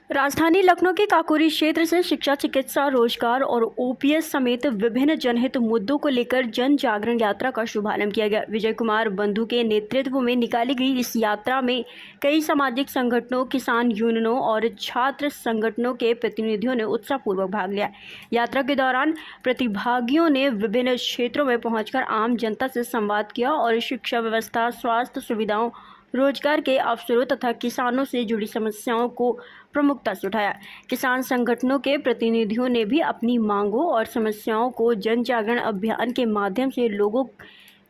राजधानी लखनऊ के काकोरी क्षेत्र से शिक्षा, चिकित्सा, रोजगार और ओपीएस समेत विभिन्न जनहित मुद्दों को लेकर जन जागरण यात्रा का शुभारंभ किया गया। विजय कुमार बंधु के नेतृत्व में निकाली गई इस यात्रा में कई सामाजिक संगठनों, किसान यूनियनों और छात्र संगठनों के प्रतिनिधियों ने उत्साहपूर्वक भाग लिया। यात्रा के दौरान प्रतिभागियों ने विभिन्न क्षेत्रों में पहुंचकर आम जनता से संवाद किया और शिक्षा व्यवस्था, स्वास्थ्य सुविधाओं, रोजगार के अवसरों तथा किसानों से जुड़ी समस्याओं को प्रमुखता से उठाया। किसान संगठनों के प्रतिनिधियों ने भी अपनी मांगों और समस्याओं को जन जागरण अभियान के माध्यम से लोगों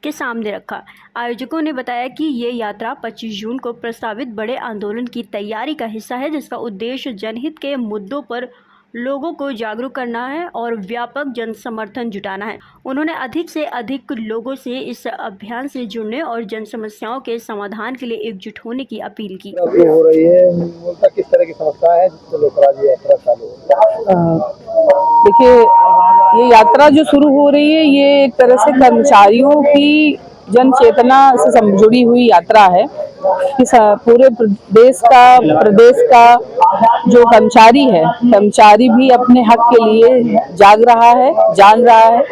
के सामने रखा। आयोजकों ने बताया कि ये यात्रा 25 जून को प्रस्तावित बड़े आंदोलन की तैयारी का हिस्सा है, जिसका उद्देश्य जनहित के मुद्दों पर लोगों को जागरूक करना है और व्यापक जन समर्थन जुटाना है। उन्होंने अधिक से अधिक लोगों से इस अभियान से जुड़ने और जन समस्याओं के समाधान के लिए एकजुट होने की अपील की। हो रही है, मूलतः किस तरह की समस्या है जिसको लेकर आज यात्रा चालू है? देखिए, ये यात्रा जो शुरू हो रही है ये एक तरह से कर्मचारियों की जन चेतना से जुड़ी हुई यात्रा है कि पूरे प्रदेश का जो कर्मचारी है, कर्मचारी भी अपने हक के लिए जाग रहा है, जान रहा है।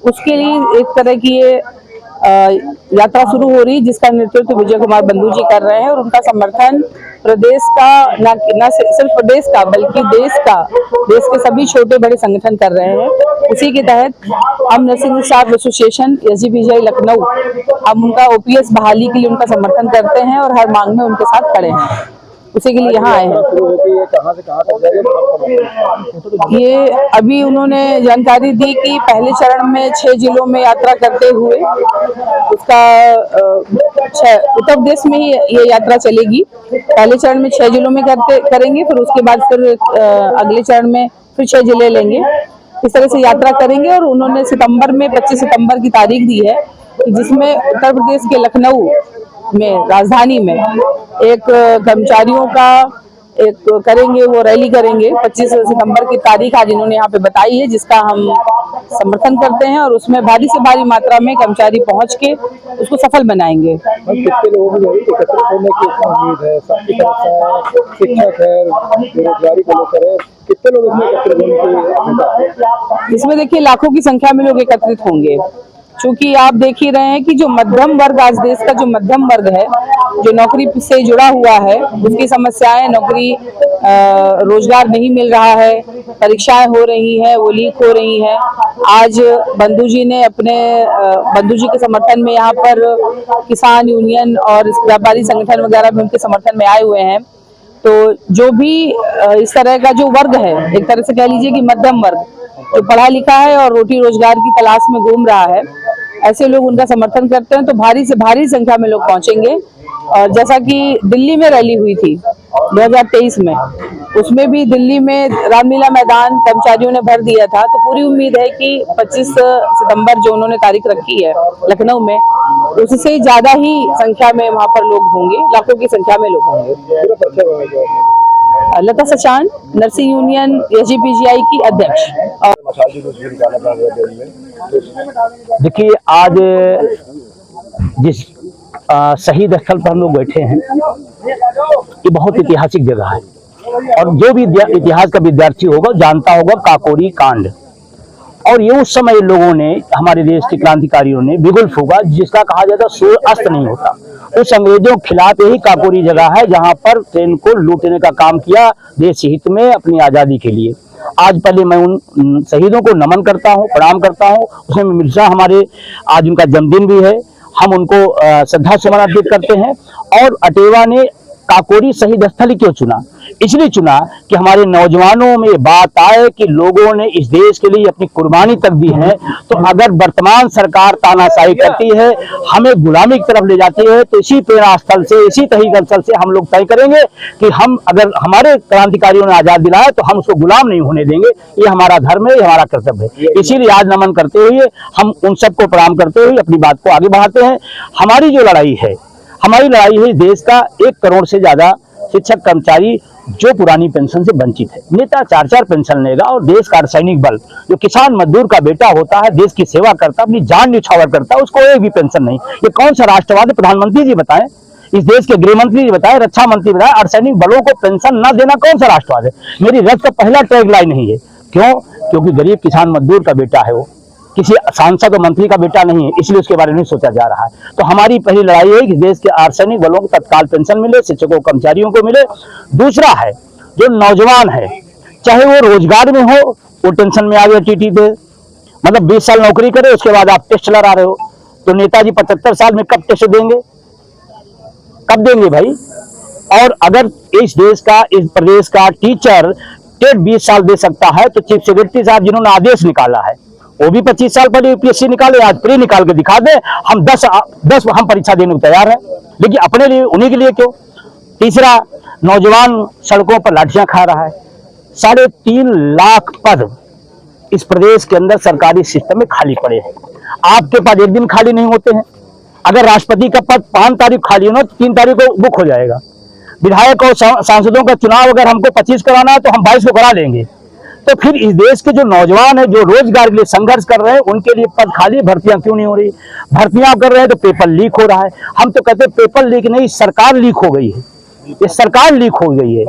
उसके लिए एक तरह की ये यात्रा शुरू हो रही है जिसका नेतृत्व विजय कुमार बंधु जी कर रहे हैं और उनका समर्थन प्रदेश का न सिर्फ प्रदेश का बल्कि देश के सभी छोटे बड़े संगठन कर रहे हैं। उसी के तहत हम nursing staff association SGPGI Lucknow हम उनका ओपीएस बहाली के लिए उनका समर्थन करते हैं और हर मांग में उनके साथ खड़े हैं। उसी के लिए यहाँ आए हैं। कहाँ से कहाँ तक जाएगा? ये अभी उन्होंने जानकारी दी कि पहले चरण में 6 जिलों में यात्रा करते हुए उसका उत्तर प्रदेश में ही ये यात्रा चलेगी। पहले चरण में 6 जिलों में करेंगे, फिर उसके बाद फिर अगले चरण में फिर 6 जिले लेंगे। इस तरह से यात्रा करेंगे और उन्होंने सितंबर में 25 सितंबर की तारीख दी है जिसमें उत्तर प्रदेश के लखनऊ में, राजधानी में एक कर्मचारियों का एक करेंगे, वो रैली करेंगे। 25 सितंबर की तारीख आज इन्होंने यहाँ पे बताई है जिसका हम समर्थन करते हैं और उसमें भारी से भारी मात्रा में कर्मचारी पहुँच के उसको सफल बनाएंगे। कितने लोग एकत्रित होने की उम्मीद है? सबकी शिक्षक है, बेरोजगारी को लेकर है, कितने लोग इसमें एकत्रित होने की? इसमें देखिए लाखों की संख्या में लोग एकत्रित होंगे, क्योंकि आप देख ही रहे हैं कि जो मध्यम वर्ग, आज देश का जो मध्यम वर्ग है, जो नौकरी से जुड़ा हुआ है, उसकी समस्याएं, नौकरी, रोजगार नहीं मिल रहा है, परीक्षाएं हो रही हैं, वो लीक हो रही हैं। आज बंधु जी ने बंधु जी के समर्थन में यहाँ पर किसान यूनियन और व्यापारी संगठन वगैरह भी उनके समर्थन में आए हुए हैं। तो जो भी इस तरह का जो वर्ग है, एक तरह से कह लीजिए कि मध्यम वर्ग जो पढ़ा लिखा है और रोटी रोजगार की तलाश में घूम रहा है, ऐसे लोग उनका समर्थन करते हैं तो भारी से भारी संख्या में लोग पहुंचेंगे। और जैसा कि दिल्ली में रैली हुई थी 2023 में, उसमें भी दिल्ली में रामलीला मैदान कर्मचारियों ने भर दिया था। तो पूरी उम्मीद है कि 25 सितंबर जो उन्होंने तारीख रखी है लखनऊ में, उससे ज्यादा ही संख्या में वहां पर लोग होंगे, लाखों की संख्या में लोग होंगे। लता सचान, नर्सिंग यूनियन SGPGI की अध्यक्ष। देखिए, आज जिस शहीद स्थल पर हम लोग बैठे हैं, ये बहुत ऐतिहासिक जगह है और जो भी इतिहास का विद्यार्थी होगा जानता होगा काकोरी कांड। और ये उस समय लोगों ने, हमारे देश के क्रांतिकारियों ने बिगुल फूका जिसका कहा जाता सूर्य अस्त नहीं होता। उस अंग्रेजों के खिलाफ यही काकोरी जगह है जहां पर ट्रेन को लूटने का काम किया देश हित में, अपनी आजादी के लिए। आज पहले मैं उन शहीदों को नमन करता हूं, प्रणाम करता हूं। उसमें मिर्जा हमारे आज उनका जन्मदिन भी है, हम उनको श्रद्धा सुमन अर्पित करते हैं। और अटेवा ने काकोरी शहीद स्थल क्यों चुना? इसलिए चुना कि हमारे नौजवानों में बात आए कि लोगों ने इस देश के लिए अपनी कुर्बानी तक दी है, तो अगर वर्तमान सरकार तानाशाही करती है, हमें गुलामी की तरफ ले जाती है, तो इसी प्रेरणा स्थल से, इसी तहीक स्थल से हम लोग तय करेंगे कि हम, अगर हमारे क्रांतिकारियों ने आजाद दिलाया तो हम उसको गुलाम नहीं होने देंगे। ये हमारा धर्म है, ये हमारा कर्तव्य है। इसीलिए आज नमन करते हुए, हम उन सबको प्रणाम करते हुए अपनी बात को आगे बढ़ाते हैं। हमारी जो लड़ाई है, हमारी लड़ाई है देश का 1 करोड़ से ज्यादा शिक्षक कर्मचारी जो पुरानी पेंशन से वंचित है। नेता 4-4 पेंशन लेगा और देश का सैनिक बल जो किसान मजदूर का बेटा होता है, देश की सेवा करता, अपनी जान न्यौछावर करता है, उसको एक भी पेंशन नहीं। ये कौन सा राष्ट्रवाद? प्रधानमंत्री जी बताएं, इस देश के गृह मंत्री बताए, रक्षा मंत्री बताए, अर्धसैनिक बलों को पेंशन न देना कौन सा राष्ट्रवाद है? मेरी रथ का पहला टैगलाइन नहीं है। क्यों? क्योंकि गरीब किसान मजदूर का बेटा है, वो किसी सांसद और मंत्री का बेटा नहीं है, इसलिए उसके बारे में सोचा जा रहा है। तो हमारी पहली लड़ाई है कि देश के अर्धसैनिक बलों को तत्काल पेंशन मिले, शिक्षकों कर्मचारियों को मिले। दूसरा है जो नौजवान है, चाहे वो रोजगार में हो, वो टेंशन में आ गया टीटी पे, मतलब 20 साल नौकरी करे, उसके बाद आप टेस्ट लगा रहे हो, तो नेताजी 75 साल में कब टेस्ट देंगे? कब देंगे भाई? और अगर इस देश का, इस प्रदेश का टीचर टेट 20 साल दे सकता है, तो चीफ सेक्रेटरी साहब जिन्होंने आदेश निकाला है वो भी 25 साल पहले यूपीएससी निकाले, आज प्री निकाल के दिखा दे, हम 10 हम परीक्षा देने को तैयार हैं, लेकिन अपने लिए, उन्हीं के लिए क्यों? तीसरा, नौजवान सड़कों पर लाठियां खा रहा है। 3.5 लाख पद इस प्रदेश के अंदर सरकारी सिस्टम में खाली पड़े हैं। आपके पास एक दिन खाली नहीं होते हैं। अगर राष्ट्रपति का पद 5 तारीख खाली हो, 3 तारीख को बुक हो जाएगा। विधायक और सांसदों का चुनाव अगर हमको 25 कराना है, तो हम 22 को करा लेंगे। तो फिर इस देश के जो नौजवान है, जो रोजगार के लिए संघर्ष कर रहे हैं, उनके लिए पद खाली, भर्तियां क्यों नहीं हो रही? भर्तियां कर रहे हैं तो पेपर लीक हो रहा है। हम तो कहते हैं पेपर लीक नहीं, सरकार लीक हो गई है, ये सरकार लीक हो गई है।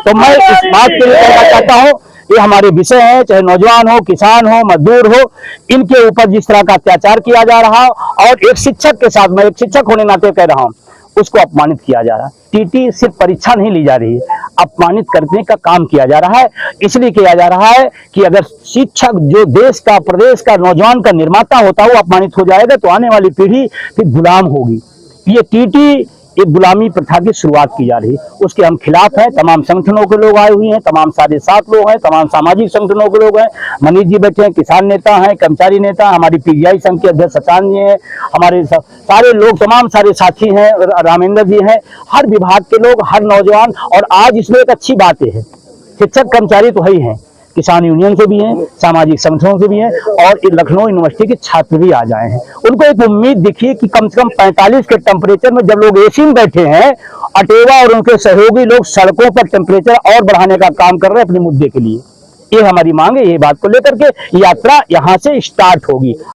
तो मैं इस बात के लिए कहना चाहता हूं, ये हमारे विषय है, चाहे नौजवान हो, किसान हो, मजदूर हो, इनके ऊपर जिस तरह का अत्याचार किया जा रहा, और एक शिक्षक के साथ, मैं एक शिक्षक होने नाते कह रहा हूं, उसको अपमानित किया जा रहा है। टीटी सिर्फ परीक्षा नहीं ली जा रही है, अपमानित करने का काम किया जा रहा है। इसलिए किया जा रहा है कि अगर शिक्षक, जो देश का, प्रदेश का, नौजवान का निर्माता होता है, वो अपमानित हो जाएगा, तो आने वाली पीढ़ी फिर गुलाम होगी। ये टीटी एक गुलामी प्रथा की शुरुआत की जा रही है, उसके हम खिलाफ हैं। तमाम संगठनों के लोग आए हुए हैं, तमाम 7.5 लोग हैं, तमाम सामाजिक संगठनों के लोग हैं। मनीष जी बैठे हैं, किसान नेता हैं, कर्मचारी नेता, हमारी पीजीआई संघ के अध्यक्ष सचान जी हैं, हमारे सारे लोग, तमाम सारे साथी हैं, रामेंद्र जी हैं, हर विभाग के लोग, हर नौजवान। और आज इसमें एक अच्छी बात है, शिक्षक कर्मचारी तो है ही हैं, किसान यूनियन से भी हैं, सामाजिक संगठनों से भी हैं, और लखनऊ यूनिवर्सिटी के छात्र भी आ जाए हैं। उनको एक उम्मीद दिखी कि कम से कम 45 के टेम्परेचर में जब लोग एसी में बैठे हैं, अटेवा और उनके सहयोगी लोग सड़कों पर टेम्परेचर और बढ़ाने का काम कर रहे हैं अपने मुद्दे के लिए। ये हमारी मांग है, ये बात को लेकर के यात्रा यहाँ से स्टार्ट होगी।